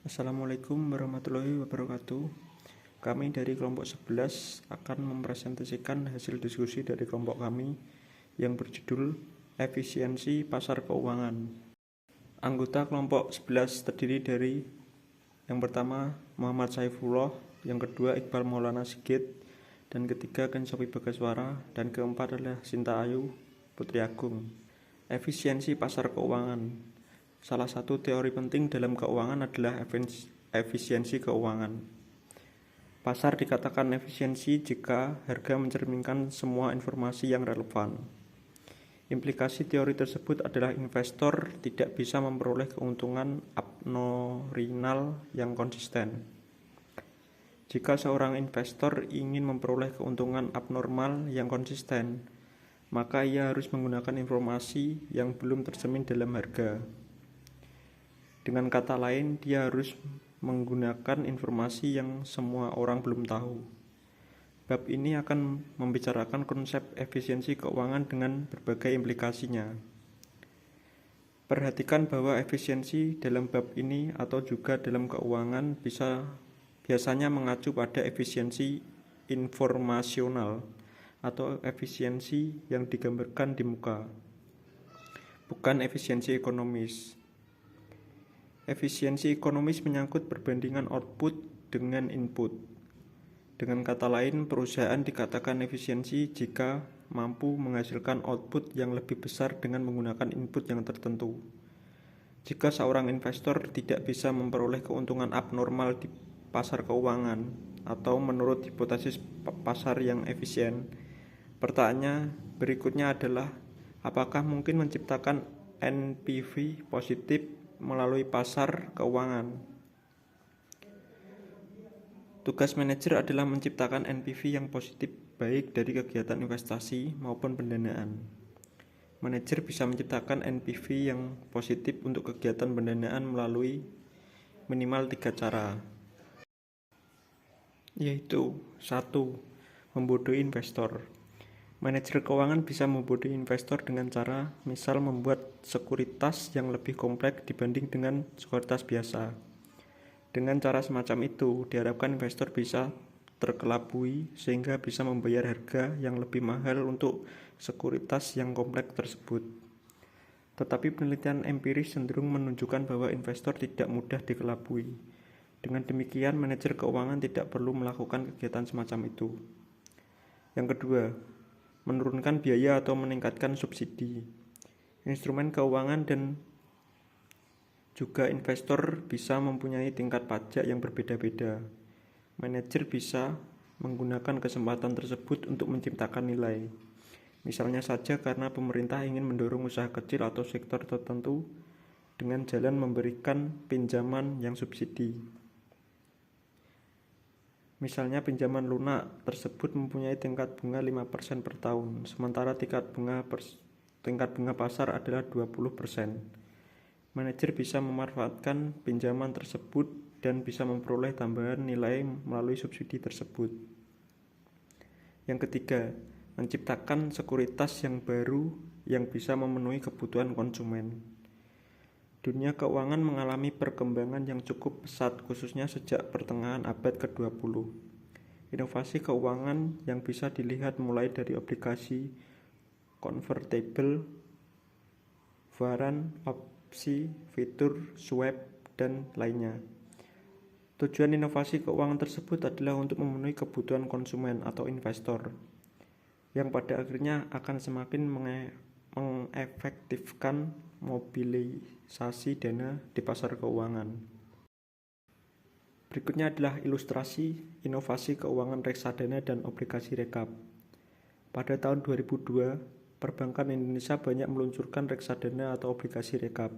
Assalamualaikum warahmatullahi wabarakatuh. Kami dari kelompok 11 akan mempresentasikan hasil diskusi dari kelompok kami yang berjudul Efisiensi Pasar Keuangan. Anggota kelompok 11 terdiri dari yang pertama Muhammad Saifullah, yang kedua Iqbal Maulana Sigit, dan ketiga Ken Sopi Bagaswara, dan keempat adalah Sinta Ayu Putri Agung. Efisiensi pasar keuangan. Salah satu teori penting dalam keuangan adalah efisiensi keuangan. Pasar dikatakan efisiensi jika harga mencerminkan semua informasi yang relevan. Implikasi teori tersebut adalah investor tidak bisa memperoleh keuntungan abnormal yang konsisten. Jika seorang investor ingin memperoleh keuntungan abnormal yang konsisten, maka ia harus menggunakan informasi yang belum tercermin dalam harga. Dengan kata lain, dia harus menggunakan informasi yang semua orang belum tahu. Bab ini akan membicarakan konsep efisiensi keuangan dengan berbagai implikasinya. Perhatikan bahwa efisiensi dalam bab ini atau juga dalam keuangan biasanya mengacu pada efisiensi informasional atau efisiensi yang digambarkan di muka, bukan efisiensi ekonomis. Efisiensi ekonomis menyangkut perbandingan output dengan input. Dengan kata lain, perusahaan dikatakan efisiensi jika mampu menghasilkan output yang lebih besar dengan menggunakan input yang tertentu. Jika seorang investor tidak bisa memperoleh keuntungan abnormal di pasar keuangan atau menurut hipotesis pasar yang efisien, pertanyaan berikutnya adalah apakah mungkin menciptakan NPV positif melalui pasar keuangan. Tugas manajer adalah menciptakan NPV yang positif baik dari kegiatan investasi maupun pendanaan. Manajer bisa menciptakan NPV yang positif untuk kegiatan pendanaan melalui minimal 3 cara, yaitu 1. Membodohi investor. Manajer keuangan bisa membodohi investor dengan cara misal membuat sekuritas yang lebih kompleks dibanding dengan sekuritas biasa. Dengan cara semacam itu, diharapkan investor bisa terkelabui sehingga bisa membayar harga yang lebih mahal untuk sekuritas yang kompleks tersebut. Tetapi penelitian empiris cenderung menunjukkan bahwa investor tidak mudah dikelabui. Dengan demikian, manajer keuangan tidak perlu melakukan kegiatan semacam itu. Yang kedua, menurunkan biaya atau meningkatkan subsidi. Instrumen keuangan dan juga investor bisa mempunyai tingkat pajak yang berbeda-beda. Manajer bisa menggunakan kesempatan tersebut untuk menciptakan nilai. Misalnya saja karena pemerintah ingin mendorong usaha kecil atau sektor tertentu dengan jalan memberikan pinjaman yang subsidi. Misalnya pinjaman lunak tersebut mempunyai tingkat bunga 5% per tahun, sementara tingkat bunga pasar adalah 20%. Manajer bisa memanfaatkan pinjaman tersebut dan bisa memperoleh tambahan nilai melalui subsidi tersebut. Yang ketiga, menciptakan sekuritas yang baru yang bisa memenuhi kebutuhan konsumen. Dunia keuangan mengalami perkembangan yang cukup pesat, khususnya sejak pertengahan abad ke-20. Inovasi keuangan yang bisa dilihat mulai dari obligasi, convertible, waran, opsi, fitur, swap, dan lainnya. Tujuan inovasi keuangan tersebut adalah untuk memenuhi kebutuhan konsumen atau investor, yang pada akhirnya akan semakin mengefektifkan mobilisasi dana di pasar keuangan. Berikutnya adalah ilustrasi inovasi keuangan reksadana dan obligasi rekap. Pada tahun 2002, perbankan Indonesia banyak meluncurkan reksadana atau obligasi rekap.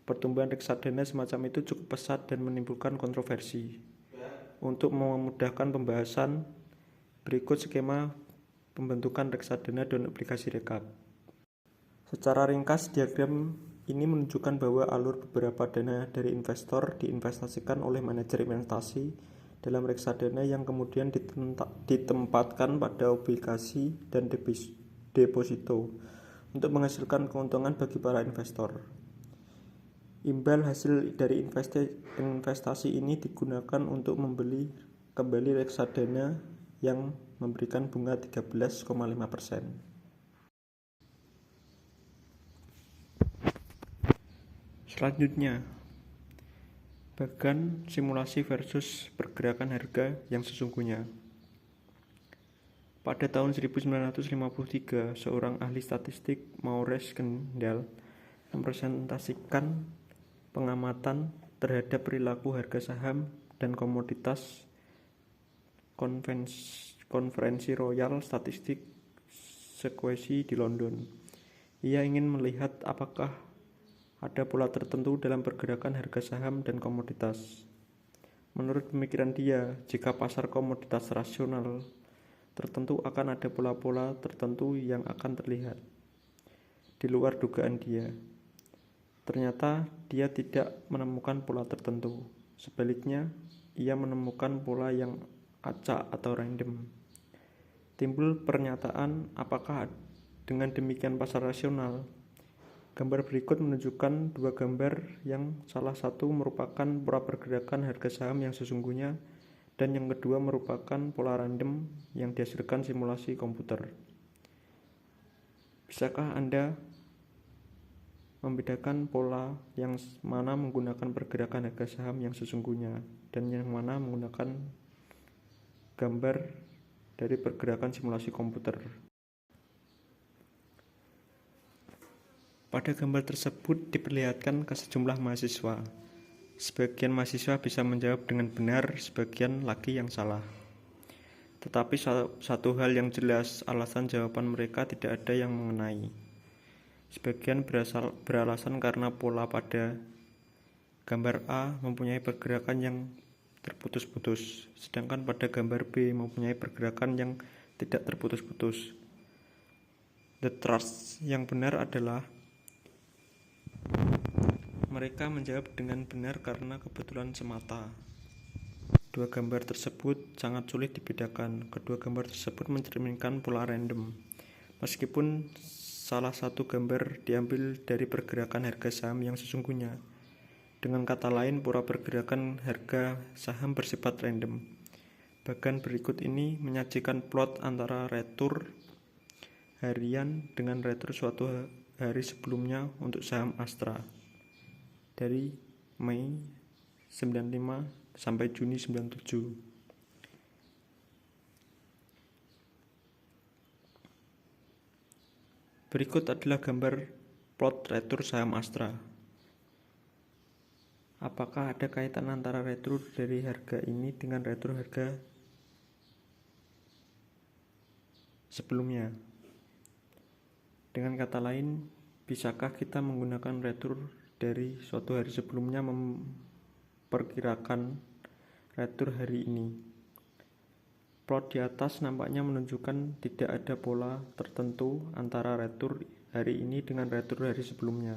Pertumbuhan reksadana semacam itu cukup pesat dan menimbulkan kontroversi. Untuk memudahkan pembahasan, berikut skema pembentukan reksadana dan obligasi rekap. Secara ringkas, diagram ini menunjukkan bahwa alur beberapa dana dari investor diinvestasikan oleh manajer investasi dalam reksadana yang kemudian ditempatkan pada obligasi dan deposito untuk menghasilkan keuntungan bagi para investor. Imbal hasil dari investasi ini digunakan untuk membeli kembali reksadana yang memberikan bunga 13,5%. Selanjutnya, bagan simulasi versus pergerakan harga yang sesungguhnya. Pada tahun 1953, seorang ahli statistik, Maurice Kendall, mempresentasikan pengamatan terhadap perilaku harga saham dan komoditas konferensi Royal Statistic Society di London. Ia ingin melihat apakah ada pola tertentu dalam pergerakan harga saham dan komoditas. Menurut pemikiran dia, jika pasar komoditas rasional tertentu akan ada pola-pola tertentu yang akan terlihat di luar dugaan dia. Ternyata dia tidak menemukan pola tertentu. Sebaliknya, ia menemukan pola yang acak atau random. Timbul pernyataan, apakah dengan demikian pasar rasional? Gambar berikut menunjukkan dua gambar yang salah satu merupakan pola pergerakan harga saham yang sesungguhnya dan yang kedua merupakan pola random yang dihasilkan simulasi komputer. Bisakah Anda membedakan pola yang mana menggunakan pergerakan harga saham yang sesungguhnya dan yang mana menggunakan gambar dari pergerakan simulasi komputer? Pada gambar tersebut diperlihatkan ke sejumlah mahasiswa. Sebagian mahasiswa bisa menjawab dengan benar, sebagian lagi yang salah. Tetapi satu hal yang jelas, alasan jawaban mereka tidak ada yang mengenai. Sebagian beralasan karena pola pada gambar A mempunyai pergerakan yang terputus-putus, sedangkan pada gambar B mempunyai pergerakan yang tidak terputus-putus. The truth yang benar adalah mereka menjawab dengan benar karena kebetulan semata. Dua gambar tersebut sangat sulit dibedakan. Kedua gambar tersebut mencerminkan pola random. Meskipun salah satu gambar diambil dari pergerakan harga saham yang sesungguhnya. Dengan kata lain, pola pergerakan harga saham bersifat random. Bagan berikut ini menyajikan plot antara retur harian dengan retur suatu hari sebelumnya untuk saham Astra dari Mei 95 sampai Juni 97. Berikut adalah gambar plot retur saham Astra. Apakah ada kaitan antara retur dari harga ini dengan retur harga sebelumnya? Dengan kata lain, bisakah kita menggunakan retur dari suatu hari sebelumnya memperkirakan retur hari ini? Plot di atas nampaknya menunjukkan tidak ada pola tertentu antara retur hari ini dengan retur hari sebelumnya.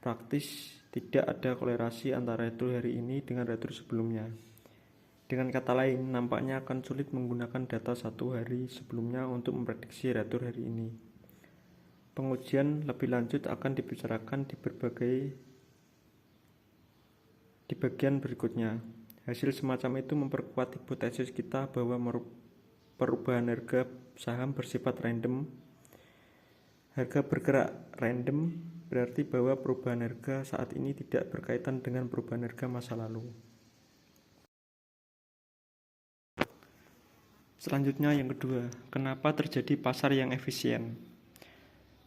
Praktis, tidak ada kolerasi antara retur hari ini dengan retur sebelumnya. Dengan kata lain, nampaknya akan sulit menggunakan data satu hari sebelumnya untuk memprediksi retur hari ini. Pengujian lebih lanjut akan dibicarakan di bagian berikutnya. Hasil semacam itu memperkuat hipotesis kita bahwa perubahan harga saham bersifat random. Harga bergerak random berarti bahwa perubahan harga saat ini tidak berkaitan dengan perubahan harga masa lalu. Selanjutnya yang kedua, kenapa terjadi pasar yang efisien?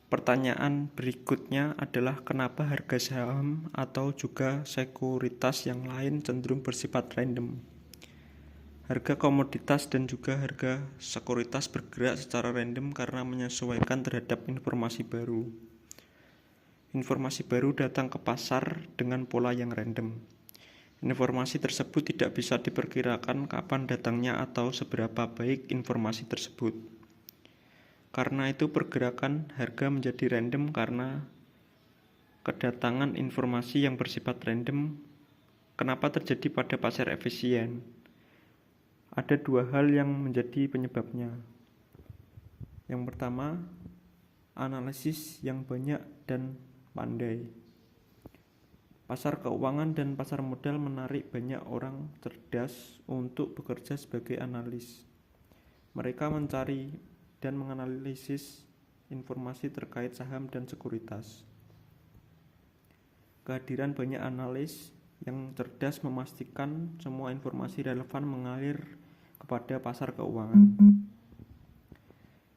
Pertanyaan berikutnya adalah kenapa harga saham atau juga sekuritas yang lain cenderung bersifat random. Harga komoditas dan juga harga sekuritas bergerak secara random karena menyesuaikan terhadap informasi baru. Informasi baru datang ke pasar dengan pola yang random. Informasi tersebut tidak bisa diperkirakan kapan datangnya atau seberapa baik informasi tersebut. Karena itu pergerakan harga menjadi random karena kedatangan informasi yang bersifat random. Kenapa terjadi pada pasar efisien? Ada dua hal yang menjadi penyebabnya. Yang pertama, analisis yang banyak dan pandai. Pasar keuangan dan pasar modal menarik banyak orang cerdas untuk bekerja sebagai analis. Mereka mencari dan menganalisis informasi terkait saham dan sekuritas. Kehadiran banyak analis yang cerdas memastikan semua informasi relevan mengalir kepada pasar keuangan.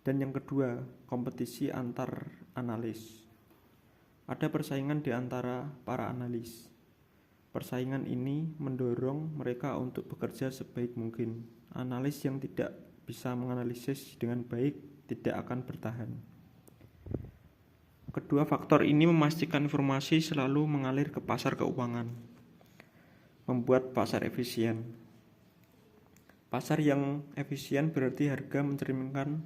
Dan yang kedua, kompetisi antar analis. Ada persaingan di antara para analis. Persaingan ini mendorong mereka untuk bekerja sebaik mungkin. Analis yang tidak bisa menganalisis dengan baik tidak akan bertahan. Kedua faktor ini memastikan informasi selalu mengalir ke pasar keuangan, membuat pasar efisien. Pasar yang efisien berarti harga mencerminkan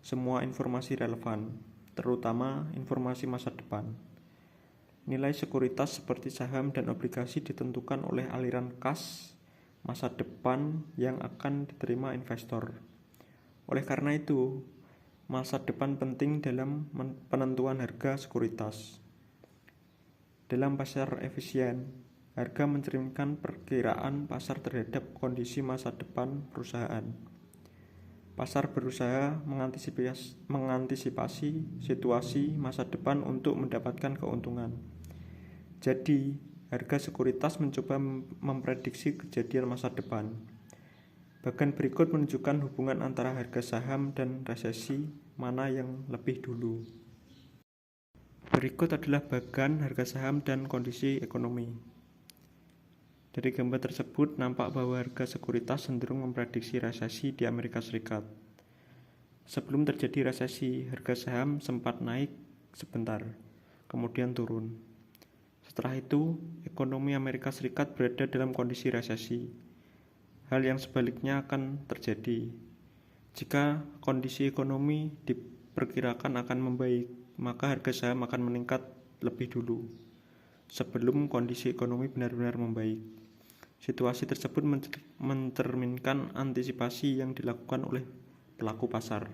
semua informasi relevan, terutama informasi masa depan. Nilai sekuritas seperti saham dan obligasi ditentukan oleh aliran kas masa depan yang akan diterima investor. Oleh karena itu, masa depan penting dalam penentuan harga sekuritas. Dalam pasar efisien, harga mencerminkan perkiraan pasar terhadap kondisi masa depan perusahaan. Pasar berusaha mengantisipasi situasi masa depan untuk mendapatkan keuntungan. Jadi, harga sekuritas mencoba memprediksi kejadian masa depan. Bagian berikut menunjukkan hubungan antara harga saham dan resesi, mana yang lebih dulu. Berikut adalah bagian harga saham dan kondisi ekonomi. Dari gambar tersebut nampak bahwa harga sekuritas cenderung memprediksi resesi di Amerika Serikat. Sebelum terjadi resesi, harga saham sempat naik sebentar, kemudian turun. Setelah itu, ekonomi Amerika Serikat berada dalam kondisi resesi. Hal yang sebaliknya akan terjadi. Jika kondisi ekonomi diperkirakan akan membaik, maka harga saham akan meningkat lebih dulu, sebelum kondisi ekonomi benar-benar membaik. Situasi tersebut mencerminkan antisipasi yang dilakukan oleh pelaku pasar.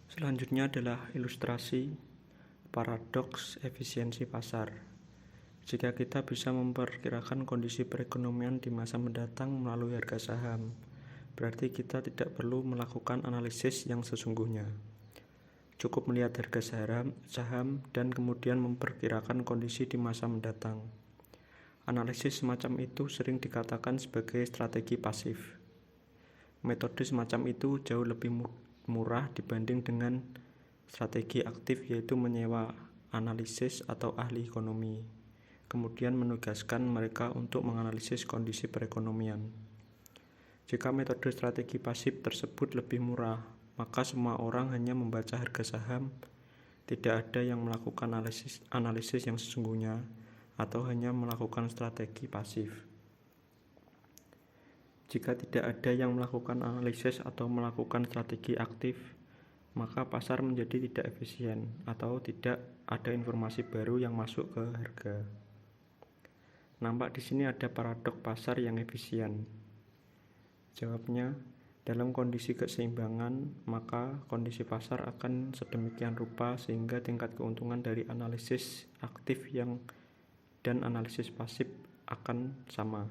Selanjutnya adalah ilustrasi paradoks efisiensi pasar. Jika kita bisa memperkirakan kondisi perekonomian di masa mendatang melalui harga saham, berarti kita tidak perlu melakukan analisis yang sesungguhnya. Cukup melihat harga saham dan kemudian memperkirakan kondisi di masa mendatang. Analisis semacam itu sering dikatakan sebagai strategi pasif. Metode semacam itu jauh lebih murah dibanding dengan strategi aktif, yaitu menyewa analisis atau ahli ekonomi, kemudian menugaskan mereka untuk menganalisis kondisi perekonomian. Jika metode strategi pasif tersebut lebih murah, maka semua orang hanya membaca harga saham, tidak ada yang melakukan analisis yang sesungguhnya, atau hanya melakukan strategi pasif. Jika tidak ada yang melakukan analisis atau melakukan strategi aktif, maka pasar menjadi tidak efisien atau tidak ada informasi baru yang masuk ke harga. Nampak di sini ada paradok pasar yang efisien. Jawabnya, dalam kondisi keseimbangan, maka kondisi pasar akan sedemikian rupa sehingga tingkat keuntungan dari analisis aktif dan analisis pasif akan sama.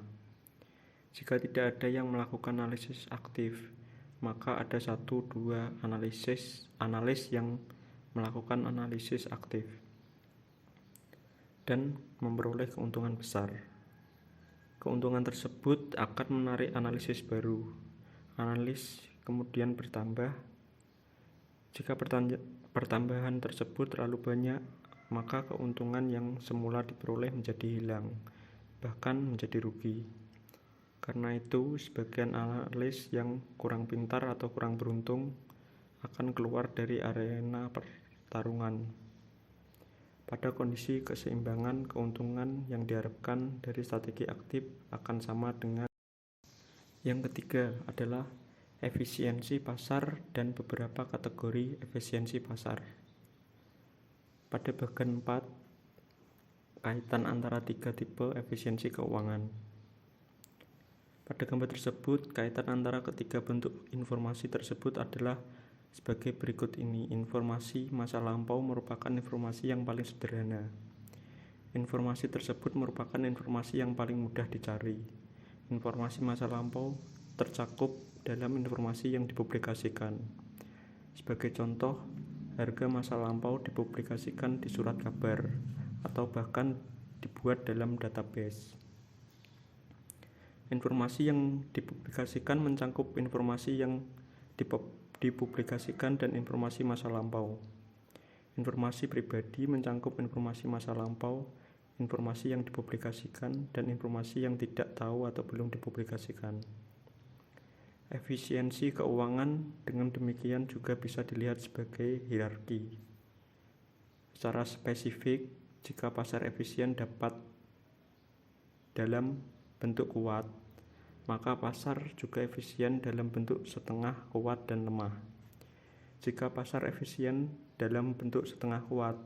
Jika tidak ada yang melakukan analisis aktif, maka ada 1-2 analis yang melakukan analisis aktif dan memperoleh keuntungan besar. Keuntungan tersebut akan menarik analisis baru. Analis kemudian bertambah. Jika pertambahan tersebut terlalu banyak, maka keuntungan yang semula diperoleh menjadi hilang, bahkan menjadi rugi. Karena itu, sebagian analis yang kurang pintar atau kurang beruntung akan keluar dari arena pertarungan. Pada kondisi keseimbangan, keuntungan yang diharapkan dari strategi aktif akan sama dengan. Yang ketiga adalah efisiensi pasar dan beberapa kategori efisiensi pasar. Pada bagian 4, kaitan antara 3 tipe efisiensi keuangan. Pada gambar tersebut, kaitan antara ketiga bentuk informasi tersebut adalah sebagai berikut ini. Informasi masa lampau merupakan informasi yang paling sederhana. Informasi tersebut merupakan informasi yang paling mudah dicari. Informasi masa lampau tercakup dalam informasi yang dipublikasikan. Sebagai contoh, harga masa lampau dipublikasikan di surat kabar atau bahkan dibuat dalam database. Informasi yang dipublikasikan mencakup informasi yang dipublikasikan dan informasi masa lampau. Informasi pribadi mencakup informasi masa lampau, informasi yang dipublikasikan, dan informasi yang tidak tahu atau belum dipublikasikan. Efisiensi keuangan dengan demikian juga bisa dilihat sebagai hierarki. Secara spesifik, jika pasar efisien dapat dalam bentuk kuat, maka pasar juga efisien dalam bentuk setengah kuat dan lemah. Jika pasar efisien dalam bentuk setengah kuat,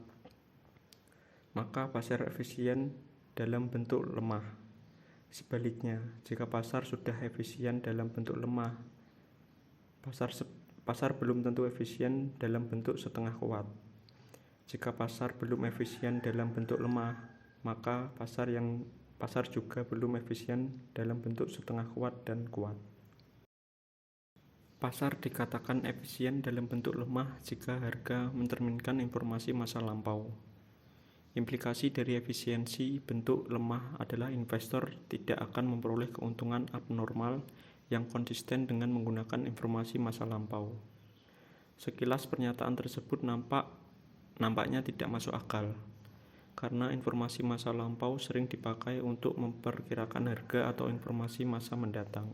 maka pasar efisien dalam bentuk lemah. Sebaliknya, jika pasar sudah efisien dalam bentuk lemah, pasar belum tentu efisien dalam bentuk setengah kuat. Jika pasar belum efisien dalam bentuk lemah, maka pasar juga belum efisien dalam bentuk setengah kuat dan kuat. Pasar dikatakan efisien dalam bentuk lemah jika harga mencerminkan informasi masa lampau. Implikasi dari efisiensi bentuk lemah adalah investor tidak akan memperoleh keuntungan abnormal yang konsisten dengan menggunakan informasi masa lampau. Sekilas pernyataan tersebut nampaknya tidak masuk akal, karena informasi masa lampau sering dipakai untuk memperkirakan harga atau informasi masa mendatang.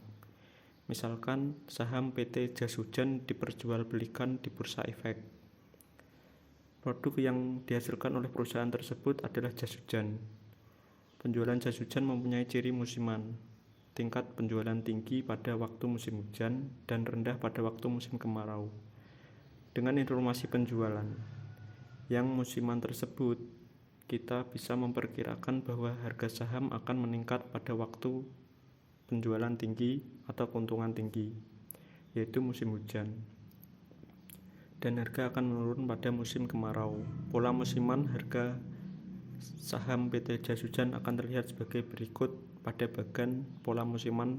Misalkan saham PT Jas Hujan diperjualbelikan di Bursa Efek. Produk yang dihasilkan oleh perusahaan tersebut adalah jas hujan. Penjualan jas hujan mempunyai ciri musiman. Tingkat penjualan tinggi pada waktu musim hujan dan rendah pada waktu musim kemarau. Dengan informasi penjualan yang musiman tersebut, kita bisa memperkirakan bahwa harga saham akan meningkat pada waktu penjualan tinggi atau keuntungan tinggi, yaitu musim hujan, dan harga akan menurun pada musim kemarau. Pola musiman harga saham PT Jas Hujan akan terlihat sebagai berikut pada bagian pola musiman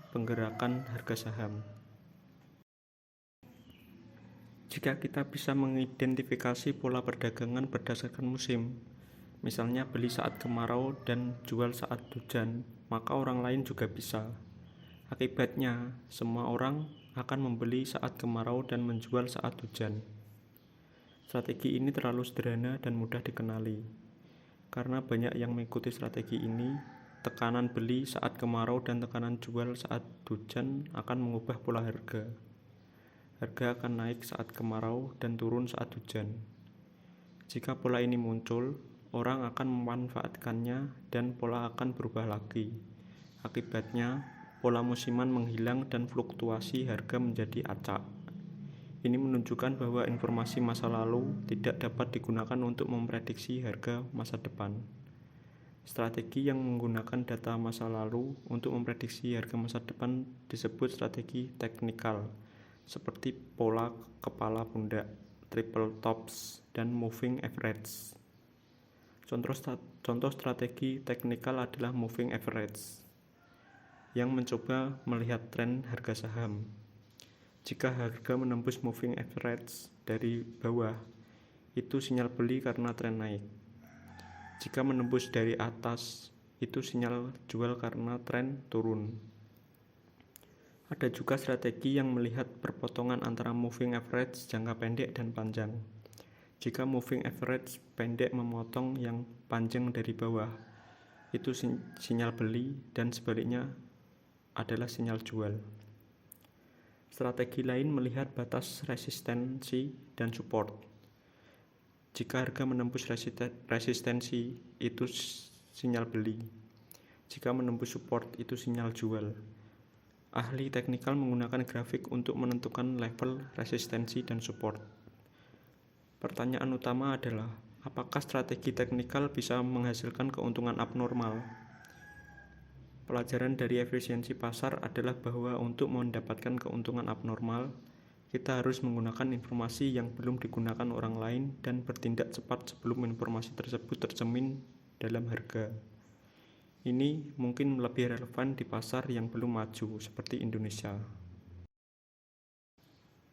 penggerakan harga saham. Jika kita bisa mengidentifikasi pola perdagangan berdasarkan musim, misalnya beli saat kemarau dan jual saat hujan, maka orang lain juga bisa. Akibatnya, semua orang akan membeli saat kemarau dan menjual saat hujan. Strategi ini terlalu sederhana dan mudah dikenali. Karena banyak yang mengikuti strategi ini, tekanan beli saat kemarau dan tekanan jual saat hujan akan mengubah pola harga. Harga akan naik saat kemarau dan turun saat hujan. Jika pola ini muncul, orang akan memanfaatkannya dan pola akan berubah lagi. Akibatnya, pola musiman menghilang dan fluktuasi harga menjadi acak. Ini menunjukkan bahwa informasi masa lalu tidak dapat digunakan untuk memprediksi harga masa depan. Strategi yang menggunakan data masa lalu untuk memprediksi harga masa depan disebut strategi teknikal, seperti pola kepala pundak, triple tops, dan moving average. Contoh strategi teknikal adalah moving average yang mencoba melihat tren harga saham. Jika harga menembus moving average dari bawah, itu sinyal beli karena tren naik. Jika menembus dari atas, itu sinyal jual karena tren turun. Ada juga strategi yang melihat perpotongan antara moving average jangka pendek dan panjang. Jika moving average pendek memotong yang panjang dari bawah, itu sinyal beli, dan sebaliknya adalah sinyal jual. Strategi lain melihat batas resistensi dan support. Jika harga menembus resistensi, itu sinyal beli. Jika menembus support, itu sinyal jual. Ahli teknikal menggunakan grafik untuk menentukan level resistensi dan support. Pertanyaan utama adalah, apakah strategi teknikal bisa menghasilkan keuntungan abnormal? Pelajaran dari efisiensi pasar adalah bahwa untuk mendapatkan keuntungan abnormal, Kita harus menggunakan informasi yang belum digunakan orang lain dan bertindak cepat sebelum informasi tersebut tercermin dalam harga. Ini mungkin lebih relevan di pasar yang belum maju seperti Indonesia.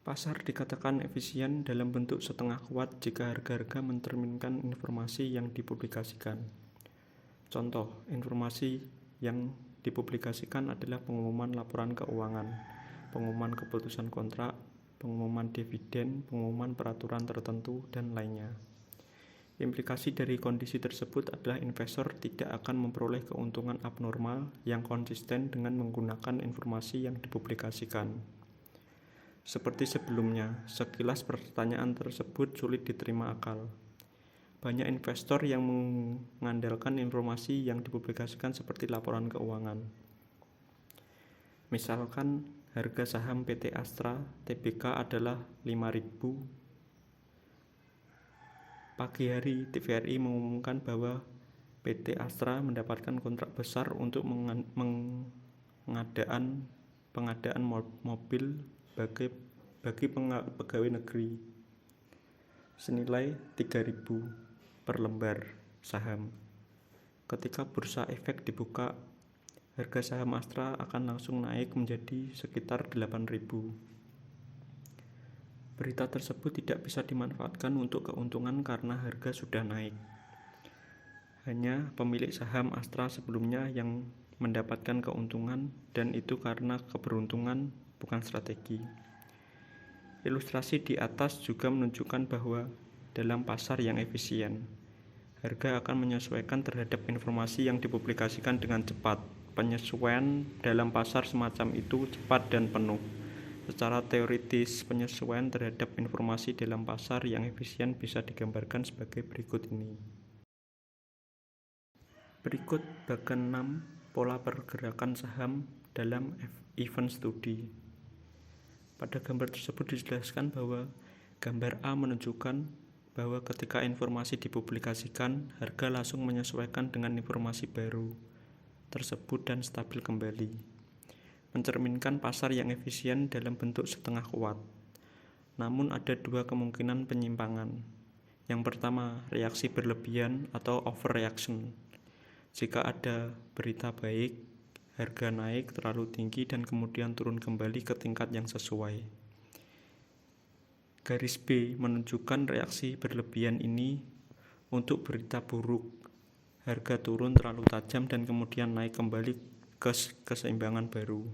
Pasar dikatakan efisien dalam bentuk setengah kuat jika harga-harga mencerminkan informasi yang dipublikasikan. Contoh, informasi yang dipublikasikan adalah pengumuman laporan keuangan, pengumuman keputusan kontrak, pengumuman dividen, pengumuman peraturan tertentu, dan lainnya. Implikasi dari kondisi tersebut adalah investor tidak akan memperoleh keuntungan abnormal yang konsisten dengan menggunakan informasi yang dipublikasikan. Seperti sebelumnya, sekilas pertanyaan tersebut sulit diterima akal. Banyak investor yang mengandalkan informasi yang dipublikasikan seperti laporan keuangan. Misalkan harga saham PT Astra Tbk adalah 5.000. Pagi hari, TVRI mengumumkan bahwa PT Astra mendapatkan kontrak besar untuk pengadaan mobil bagi pegawai negeri senilai 3.000 per lembar saham. Ketika bursa efek dibuka, harga saham Astra akan langsung naik menjadi sekitar 8.000. Berita tersebut tidak bisa dimanfaatkan untuk keuntungan karena harga sudah naik. Hanya pemilik saham Astra sebelumnya yang mendapatkan keuntungan, dan itu karena keberuntungan, bukan strategi. Ilustrasi di atas juga menunjukkan bahwa dalam pasar yang efisien, harga akan menyesuaikan terhadap informasi yang dipublikasikan dengan cepat. Penyesuaian dalam pasar semacam itu cepat dan penuh. Secara teoritis, penyesuaian terhadap informasi dalam pasar yang efisien bisa digambarkan sebagai berikut ini. Berikut bagan 6 pola pergerakan saham dalam event studi. Pada gambar tersebut dijelaskan bahwa gambar A menunjukkan bahwa ketika informasi dipublikasikan, harga langsung menyesuaikan dengan informasi baru tersebut dan stabil kembali, mencerminkan pasar yang efisien dalam bentuk setengah kuat. Namun ada dua kemungkinan penyimpangan. Yang pertama, reaksi berlebihan atau overreaction. Jika ada berita baik, harga naik terlalu tinggi dan kemudian turun kembali ke tingkat yang sesuai. Garis B menunjukkan reaksi berlebihan ini untuk berita buruk. Harga turun terlalu tajam dan kemudian naik kembali ke keseimbangan baru.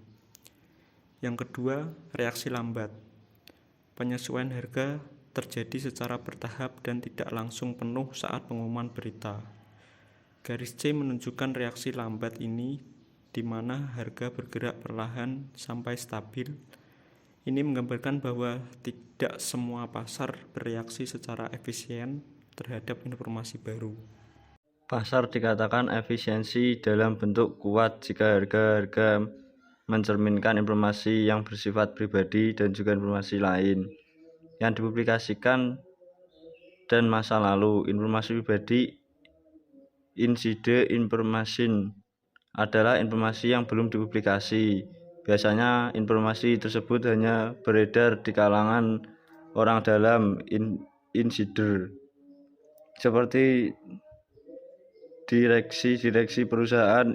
Yang kedua, reaksi lambat. Penyesuaian harga terjadi secara bertahap dan tidak langsung penuh saat pengumuman berita. Garis C menunjukkan reaksi lambat ini, di mana harga bergerak perlahan sampai stabil. Ini menggambarkan bahwa tidak semua pasar bereaksi secara efisien terhadap informasi baru. Pasar dikatakan efisiensi dalam bentuk kuat jika harga-harga mencerminkan informasi yang bersifat pribadi dan juga informasi lain yang dipublikasikan dan masa lalu. Informasi pribadi, inside information, adalah informasi yang belum dipublikasi. Biasanya informasi tersebut hanya beredar di kalangan orang dalam, insider, seperti direksi perusahaan.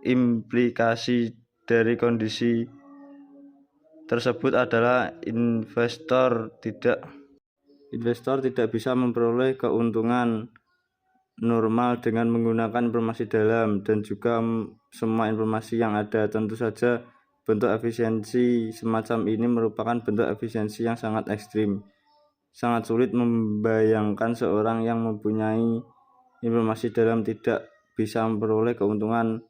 Implikasi dari kondisi tersebut adalah investor tidak bisa memperoleh keuntungan normal dengan menggunakan informasi dalam dan juga semua informasi yang ada. Tentu saja bentuk efisiensi semacam ini merupakan bentuk efisiensi yang sangat ekstrim. Sangat sulit membayangkan seorang yang mempunyai informasi dalam tidak bisa memperoleh keuntungan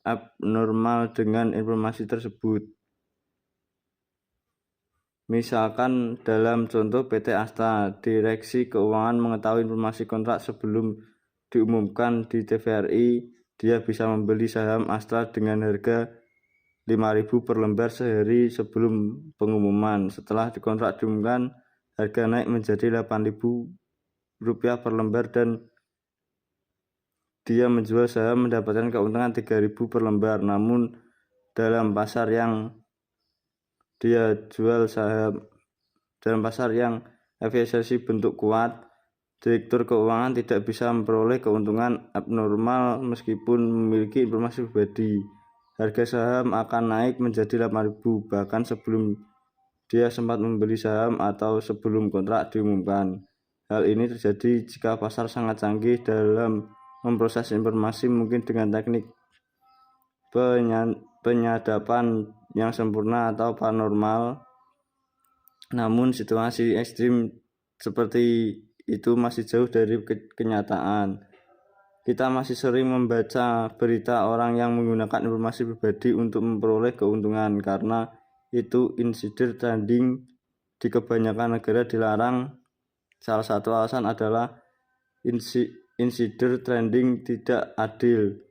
abnormal dengan informasi tersebut. Misalkan dalam contoh PT Astra, direksi keuangan mengetahui informasi kontrak sebelum diumumkan di TVRI. Dia bisa membeli saham Astra dengan harga 5.000 per lembar sehari sebelum pengumuman. Setelah kontrak diumumkan, harga naik menjadi 8.000 rupiah per lembar dan dia menjual saham mendapatkan keuntungan 3.000 per lembar. Namun dalam pasar yang dia jual saham dalam pasar yang efisiensi bentuk kuat, direktur keuangan tidak bisa memperoleh keuntungan abnormal meskipun memiliki informasi pribadi. Harga saham akan naik menjadi 8.000 bahkan sebelum dia sempat membeli saham atau sebelum kontrak diumumkan. Hal ini terjadi jika pasar sangat canggih dalam memproses informasi, mungkin dengan teknik penyadapan yang sempurna atau paranormal. Namun situasi ekstrim seperti itu masih jauh dari kenyataan. Kita masih sering membaca berita orang yang menggunakan informasi pribadi untuk memperoleh keuntungan karena itu insider trading di kebanyakan negara dilarang. Salah satu alasan adalah insider trading tidak adil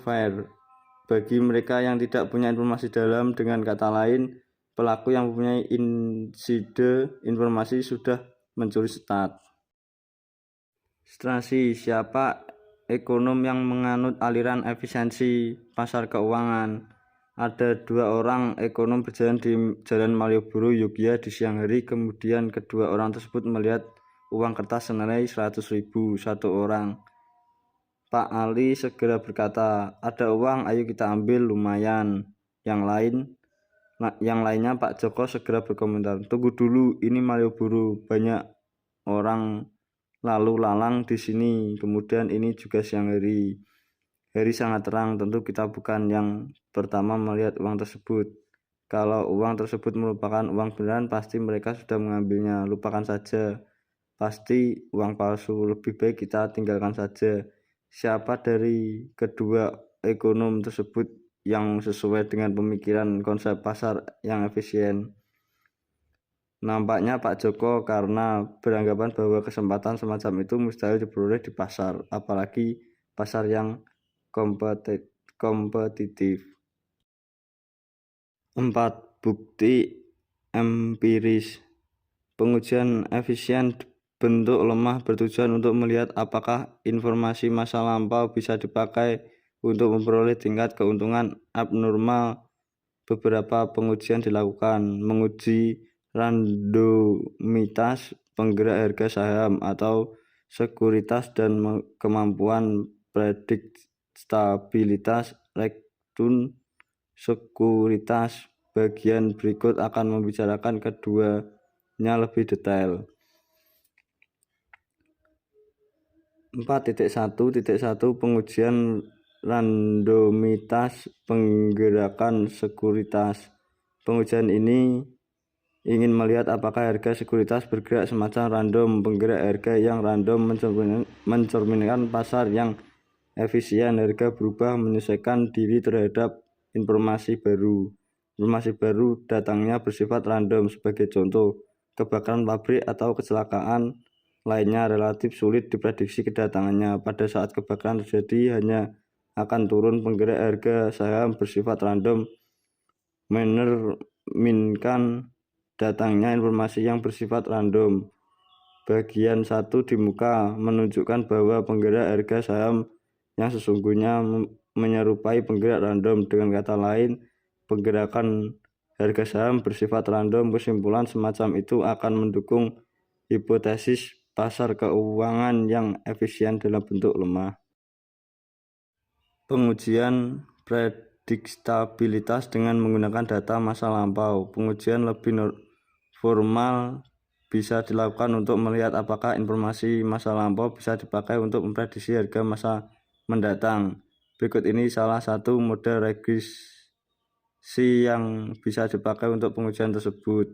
(fair) bagi mereka yang tidak punya informasi dalam. Dengan kata lain, pelaku yang mempunyai insider informasi sudah mencuri start. Strasi, siapa ekonom yang menganut aliran efisiensi pasar keuangan? Ada 2 orang ekonom berjalan di Jalan Malioboro, Yogyakarta di siang hari. Kemudian kedua orang tersebut melihat uang kertas senilai 100.000. Satu orang, Pak Ali, segera berkata, "Ada uang, ayo kita ambil, lumayan." Yang lainnya, Pak Joko, segera berkomentar, "Tunggu dulu, ini Malioboro, banyak orang lalu lalang di sini. Kemudian ini juga siang hari. Hari sangat terang, tentu kita bukan yang pertama melihat uang tersebut. Kalau uang tersebut merupakan uang beneran, pasti mereka sudah mengambilnya. Lupakan saja, pasti uang palsu. Lebih baik kita tinggalkan saja." Siapa dari kedua ekonom tersebut yang sesuai dengan pemikiran konsep pasar yang efisien? Nampaknya Pak Joko, karena beranggapan bahwa kesempatan semacam itu mustahil diperoleh di pasar, apalagi pasar yang kompetitif. 4. Bukti empiris. Pengujian efisien bentuk lemah bertujuan untuk melihat apakah informasi masa lampau bisa dipakai untuk memperoleh tingkat keuntungan abnormal. Beberapa pengujian dilakukan: menguji randomitas penggerak harga saham atau sekuritas dan kemampuan prediktabilitas return sekuritas. Bagian berikut akan membicarakan keduanya lebih detail. 4.1.1 Pengujian randomitas penggerakan sekuritas. Pengujian ini ingin melihat apakah harga sekuritas bergerak semacam random. Penggerak harga yang random mencerminkan pasar yang efisien. Harga berubah menyesuaikan diri terhadap informasi baru. Informasi baru datangnya bersifat random. Sebagai contoh, kebakaran pabrik atau kecelakaan lainnya relatif sulit diprediksi kedatangannya. Pada saat kebakaran terjadi, hanya akan turun. Penggerak harga saham bersifat random mencerminkan datangnya informasi yang bersifat random. Bagian 1 di muka menunjukkan bahwa penggerak harga saham yang sesungguhnya menyerupai penggerak random. Dengan kata lain, penggerakan harga saham bersifat random. Kesimpulan semacam itu akan mendukung hipotesis pasar keuangan yang efisien dalam bentuk lemah. Pengujian prediktabilitas dengan menggunakan data masa lampau. Pengujian lebih formal bisa dilakukan untuk melihat apakah informasi masa lampau bisa dipakai untuk memprediksi harga masa mendatang. Berikut ini salah satu model regresi yang bisa dipakai untuk pengujian tersebut.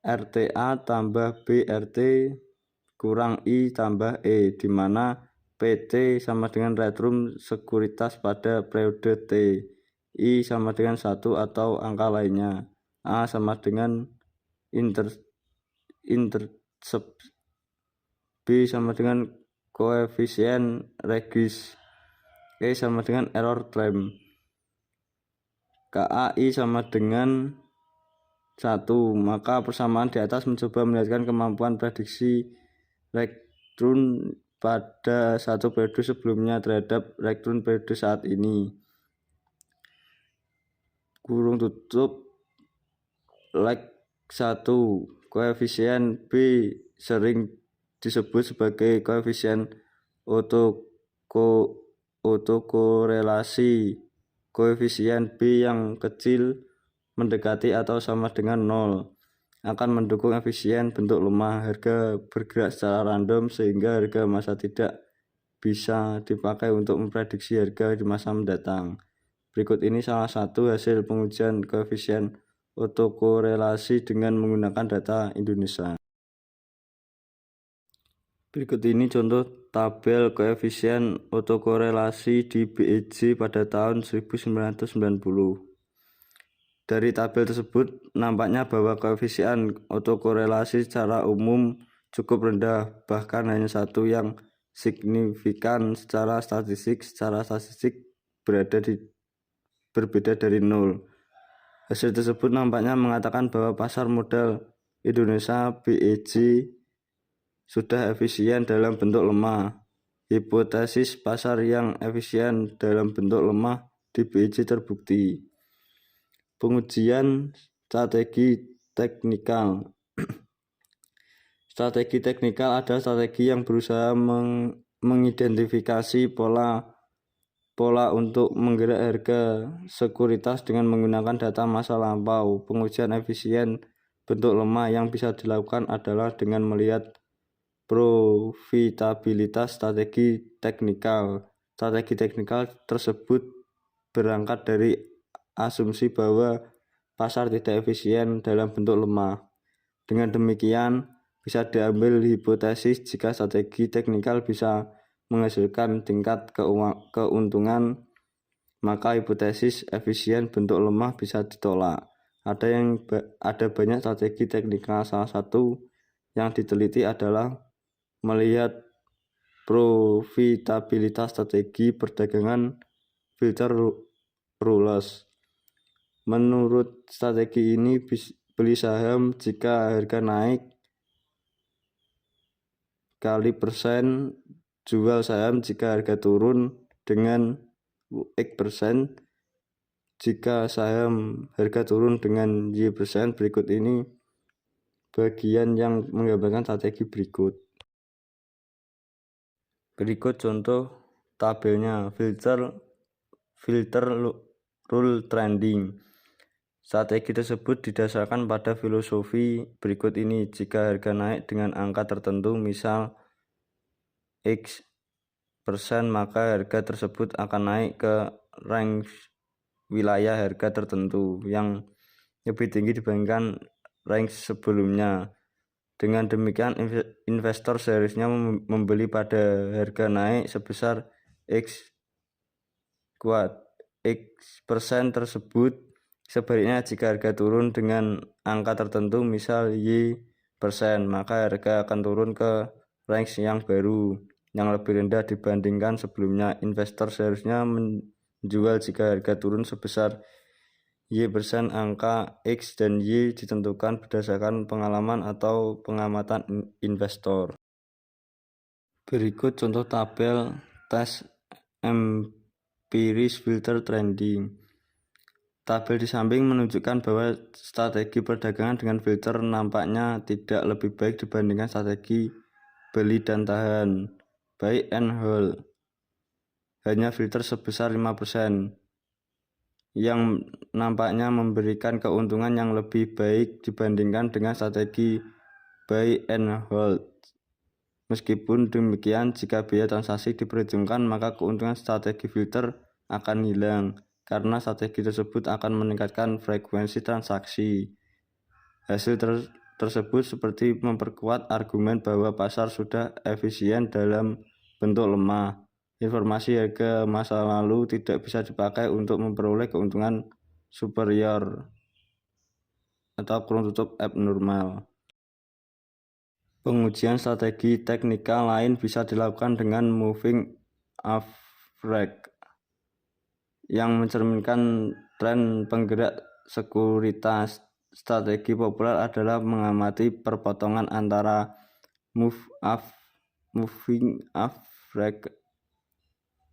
RTA tambah BRT kurang I tambah E, di mana PT sama dengan return sekuritas pada periode T, I sama dengan 1 atau angka lainnya, A sama dengan intercept, B sama dengan koefisien regres, E sama dengan error trend, KAI sama dengan 1. Maka persamaan di atas mencoba melihatkan kemampuan prediksi return pada satu periode sebelumnya terhadap return periode saat ini. kurung tutup leg 1. Koefisien B sering disebut sebagai koefisien autokorelasi. Koefisien B yang kecil mendekati atau sama dengan 0 akan mendukung efisien bentuk lemah. Harga bergerak secara random sehingga harga masa tidak bisa dipakai untuk memprediksi harga di masa mendatang. Berikut ini salah satu hasil pengujian koefisien autokorelasi dengan menggunakan data Indonesia. Berikut ini contoh tabel koefisien autokorelasi di BEJ pada tahun 1990. Dari tabel tersebut nampaknya bahwa koefisien autokorelasi secara umum cukup rendah, bahkan hanya satu yang signifikan secara statistik berbeda dari 0. Hasil tersebut nampaknya mengatakan bahwa pasar modal Indonesia BEJ sudah efisien dalam bentuk lemah. Hipotesis pasar yang efisien dalam bentuk lemah di BEJ terbukti. Pengujian strategi teknikal. Strategi teknikal adalah strategi yang berusaha mengidentifikasi pola untuk menggerak harga sekuritas dengan menggunakan data masa lampau. Pengujian efisien bentuk lemah yang bisa dilakukan adalah dengan melihat profitabilitas strategi teknikal. Strategi teknikal tersebut berangkat dari asumsi bahwa pasar tidak efisien dalam bentuk lemah. Dengan demikian, bisa diambil hipotesis jika strategi teknikal bisa menghasilkan tingkat keuntungan, maka hipotesis efisien bentuk lemah bisa ditolak. Ada banyak strategi teknikal. Salah satu yang diteliti adalah melihat profitabilitas strategi perdagangan filter rules. Menurut strategi ini, beli saham jika harga naik kali %, jual saham jika harga turun dengan X%. Jika saham harga turun dengan Y%. Berikut ini bagian yang menggambarkan strategi berikut. Berikut contoh tabelnya. Filter rule trending. Strategi tersebut didasarkan pada filosofi berikut ini. Jika harga naik dengan angka tertentu, misal X%, maka harga tersebut akan naik ke range wilayah harga tertentu yang lebih tinggi dibandingkan range sebelumnya. Dengan demikian, investor seharusnya membeli pada harga naik sebesar X% tersebut. Sebaliknya, jika harga turun dengan angka tertentu, misal Y%, maka harga akan turun ke range yang baru, yang lebih rendah dibandingkan sebelumnya. Investor seharusnya menjual jika harga turun sebesar Y%. Angka X dan Y ditentukan berdasarkan pengalaman atau pengamatan investor. Berikut contoh tabel tes empiris filter trending. Tabel di samping menunjukkan bahwa strategi perdagangan dengan filter nampaknya tidak lebih baik dibandingkan strategi beli dan tahan, buy and hold. Hanya filter sebesar 5% yang nampaknya memberikan keuntungan yang lebih baik dibandingkan dengan strategi buy and hold. Meskipun demikian, jika biaya transaksi diperhitungkan, maka keuntungan strategi filter akan hilang, karena strategi tersebut akan meningkatkan frekuensi transaksi. Hasil tersebut seperti memperkuat argumen bahwa pasar sudah efisien dalam bentuk lemah. Informasi harga masa lalu tidak bisa dipakai untuk memperoleh keuntungan superior atau kurung tutup abnormal. Pengujian strategi teknikal lain bisa dilakukan dengan moving average yang mencerminkan tren penggerak sekuritas. Strategi populer adalah mengamati perpotongan antara moving average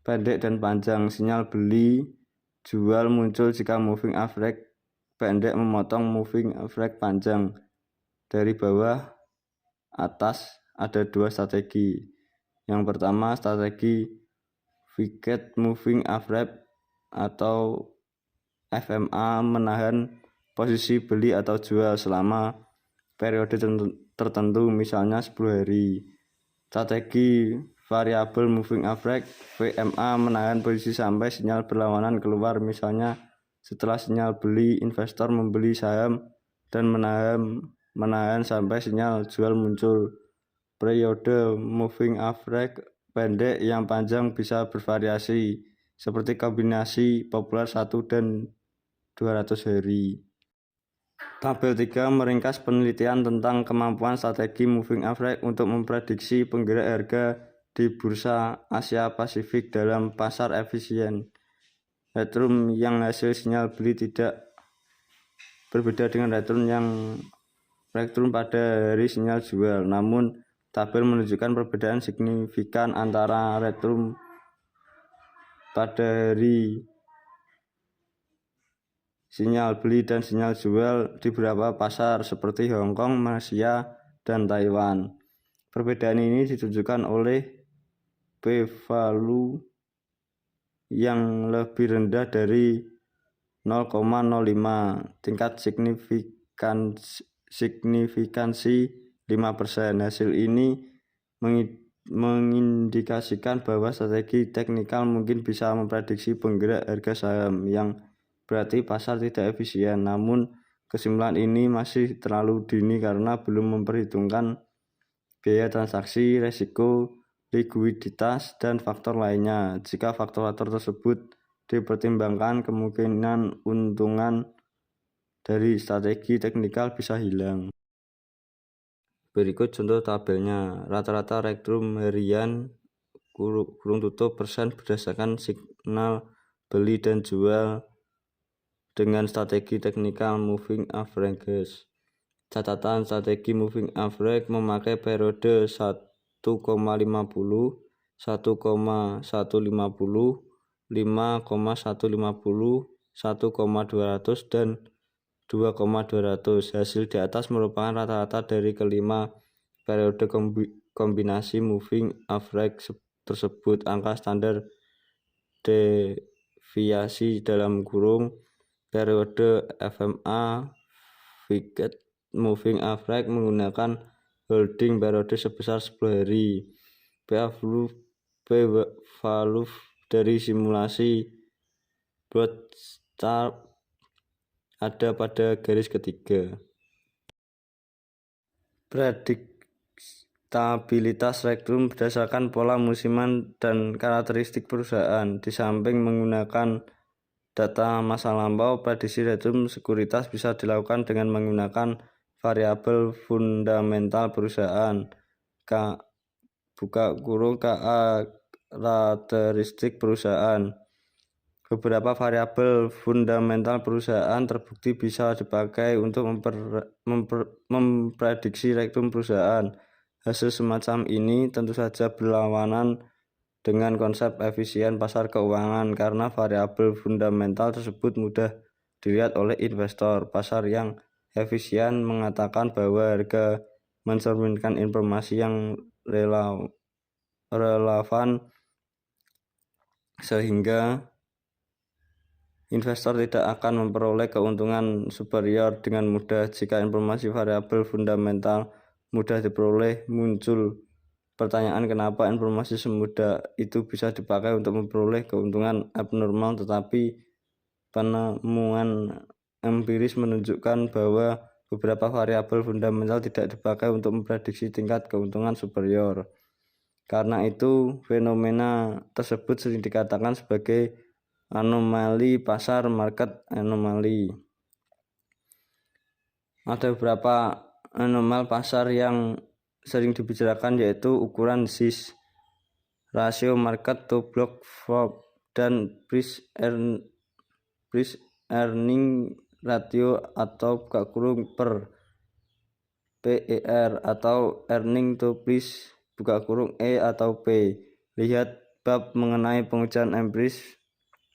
pendek dan panjang. Sinyal beli jual muncul jika moving average pendek memotong moving average panjang. Dari bawah atas ada dua strategi. Yang pertama, strategi Wicked Moving Average atau FMA, menahan posisi beli atau jual selama periode tertentu, misalnya 10 hari. Strategi Variable Moving Average VMA, menahan posisi sampai sinyal berlawanan keluar, misalnya setelah sinyal beli investor membeli saham dan menahan sampai sinyal jual muncul. Periode moving average pendek yang panjang bisa bervariasi, seperti kombinasi populer 1 dan 200 hari. Tabel 3 meringkas penelitian tentang kemampuan strategi moving average untuk memprediksi penggerak harga di bursa Asia Pasifik dalam pasar efisien. Return yang hasil sinyal beli tidak berbeda dengan return pada hari sinyal jual, namun tabel menunjukkan perbedaan signifikan antara return pada hari sinyal beli dan sinyal jual di beberapa pasar seperti Hong Kong, Malaysia, dan Taiwan. Perbedaan ini ditunjukkan oleh p-value yang lebih rendah dari 0,05, tingkat signifikansi 5%. Hasil ini mengindikasikan bahwa strategi teknikal mungkin bisa memprediksi penggerak harga saham, yang berarti pasar tidak efisien. Namun kesimpulan ini masih terlalu dini karena belum memperhitungkan biaya transaksi, resiko, likuiditas, dan faktor lainnya. Jika faktor-faktor tersebut dipertimbangkan, kemungkinan untungan dari strategi teknikal bisa hilang. Berikut contoh tabelnya. Rata-rata return harian kurung tutup persen berdasarkan signal beli dan jual dengan strategi teknikal moving averages. Catatan, strategi moving average memakai periode 1,50, 1,150, 5,150, 1,200, dan 2,200. Hasil di atas merupakan rata-rata dari kelima periode kombinasi moving average tersebut. Angka standar deviasi dalam kurung periode FMA Wicked Moving Average menggunakan holding periode sebesar 10 hari. P-value dari simulasi plot chart ada pada garis ketiga. Prediktabilitas return berdasarkan pola musiman dan karakteristik perusahaan. Di samping menggunakan data masa lampau, prediksi return sekuritas bisa dilakukan dengan menggunakan variabel fundamental perusahaan, karakteristik perusahaan. Beberapa variabel fundamental perusahaan terbukti bisa dipakai untuk memprediksi return perusahaan. Hasil semacam ini tentu saja berlawanan dengan konsep efisien pasar keuangan karena variabel fundamental tersebut mudah dilihat oleh investor. Pasar yang efisien mengatakan bahwa harga mencerminkan informasi yang relevan sehingga investor tidak akan memperoleh keuntungan superior dengan mudah. Jika informasi variabel fundamental mudah diperoleh, muncul pertanyaan kenapa informasi semudah itu bisa dipakai untuk memperoleh keuntungan abnormal, tetapi penemuan empiris menunjukkan bahwa beberapa variabel fundamental tidak dipakai untuk memprediksi tingkat keuntungan superior. Karena itu, fenomena tersebut sering dikatakan sebagai anomali pasar, market anomaly. Ada beberapa anomal pasar yang sering dibicarakan, yaitu ukuran ZIS, rasio market to block swap, dan price earning ratio atau per PER atau earning to price E atau P. Lihat bab mengenai pengujian empiris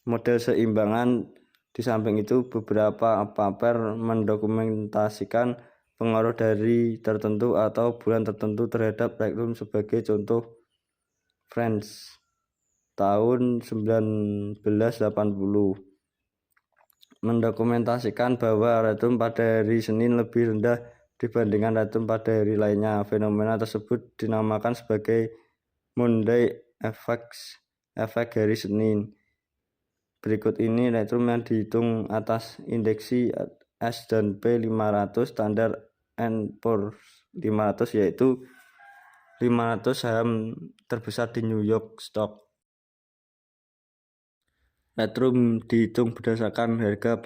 model seimbangan. Di samping itu, beberapa paper mendokumentasikan pengaruh dari tertentu atau bulan tertentu terhadap rektrum. Sebagai contoh, France tahun 1980 mendokumentasikan bahwa rektrum pada hari Senin lebih rendah dibandingkan rektrum pada hari lainnya. Fenomena tersebut dinamakan sebagai Monday effect, efek hari Senin. Berikut ini rektrum yang dihitung atas indeksi S dan P 500 Standard & Poor's 500, yaitu 500 saham terbesar di New York Stock. Rektrum dihitung berdasarkan harga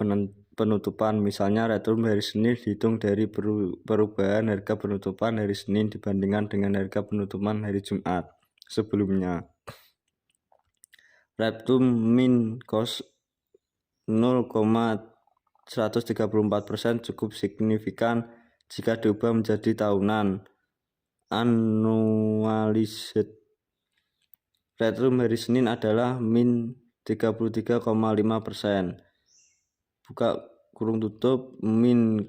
penutupan. Misalnya, rektrum hari Senin dihitung dari perubahan harga penutupan hari Senin dibandingkan dengan harga penutupan hari Jumat sebelumnya. Rektrum min cost 0,134% cukup signifikan jika diubah menjadi tahunan annualized. Rektrum hari Senin adalah min 33,5%. Buka kurung tutup, min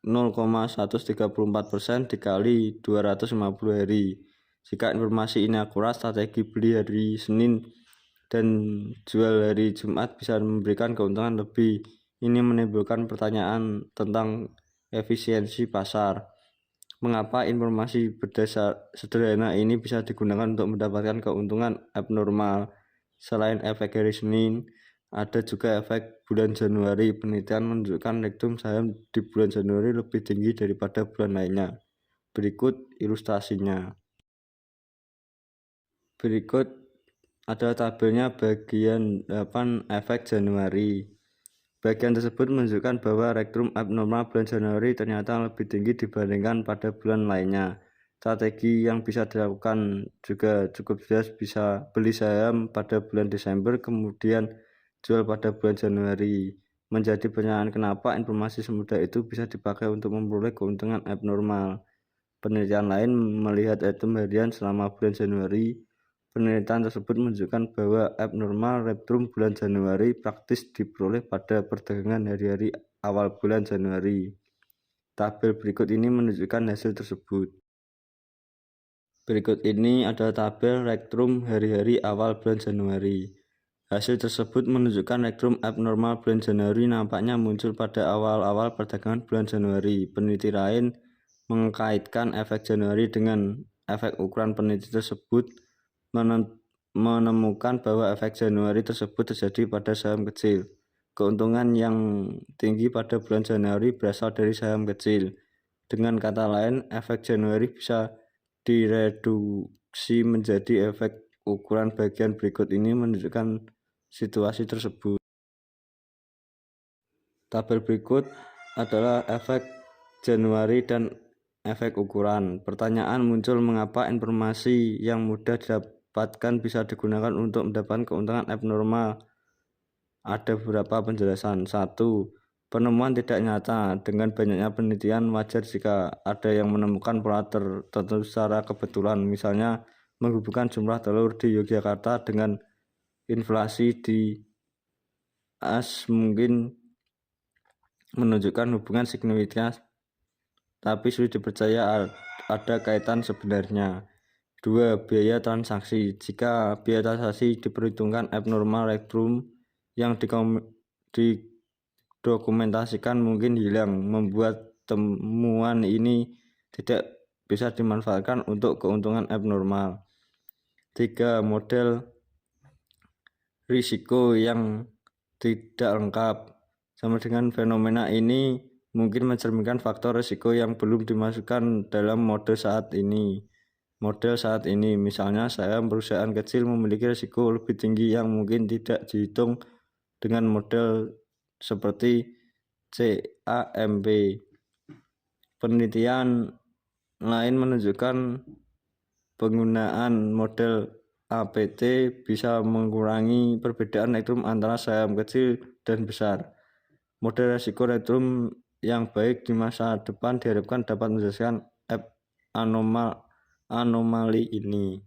0,134% dikali 250 hari. Jika informasi ini akurat, strategi beli hari Senin dan jual hari Jumat bisa memberikan keuntungan lebih. Ini menimbulkan pertanyaan tentang efisiensi pasar. Mengapa informasi berdasar sederhana ini bisa digunakan untuk mendapatkan keuntungan abnormal? Selain efek hari Senin, ada juga efek bulan Januari. Penelitian menunjukkan rektrum saham di bulan Januari lebih tinggi daripada bulan lainnya. Berikut ilustrasinya. Berikut adalah tabelnya bagian 8 efek Januari. Bagian tersebut menunjukkan bahwa rektrum abnormal bulan Januari ternyata lebih tinggi dibandingkan pada bulan lainnya. Strategi yang bisa dilakukan juga cukup jelas. Bisa beli saham pada bulan Desember kemudian jual pada bulan Januari. Menjadi pertanyaan kenapa informasi semudah itu bisa dipakai untuk memperoleh keuntungan abnormal. Penelitian lain melihat rektrum harian selama bulan Januari. Penelitian tersebut menunjukkan bahwa abnormal rektrum bulan Januari praktis diperoleh pada perdagangan hari-hari awal bulan Januari. Tabel berikut ini menunjukkan hasil tersebut. Berikut ini adalah tabel rektrum hari-hari awal bulan Januari. Hasil tersebut menunjukkan rektrum abnormal bulan Januari nampaknya muncul pada awal-awal perdagangan bulan Januari. Peneliti lain mengkaitkan efek Januari dengan efek ukuran. Peneliti tersebut menemukan bahwa efek Januari tersebut terjadi pada saham kecil. Keuntungan yang tinggi pada bulan Januari berasal dari saham kecil. Dengan kata lain, efek Januari bisa direduksi menjadi efek ukuran. Bagian berikut ini menunjukkan situasi tersebut. Tabel berikut adalah efek Januari dan efek ukuran. Pertanyaan muncul, mengapa informasi yang mudah didapatkan bisa digunakan untuk mendapatkan keuntungan abnormal? Ada beberapa penjelasan. 1. Penemuan tidak nyata. Dengan banyaknya penelitian, wajar jika ada yang menemukan pola tertentu secara kebetulan. Misalnya, menghubungkan jumlah telur di Yogyakarta dengan inflasi di AS mungkin menunjukkan hubungan signifikan, tapi sulit dipercaya ada kaitan sebenarnya. 2. Biaya transaksi. Jika biaya transaksi diperhitungkan abnormal, rektrum yang didokumentasikan mungkin hilang, membuat temuan ini tidak bisa dimanfaatkan untuk keuntungan abnormal. 3. Model risiko yang tidak lengkap. Sama dengan fenomena ini mungkin mencerminkan faktor risiko yang belum dimasukkan dalam model saat ini. Misalnya, saham perusahaan kecil memiliki risiko lebih tinggi yang mungkin tidak dihitung dengan model seperti CAMP. Penelitian lain menunjukkan penggunaan model APT bisa mengurangi perbedaan rektrum antara saham kecil dan besar. Model risiko rektrum yang baik di masa depan diharapkan dapat menjelaskan anomali ini.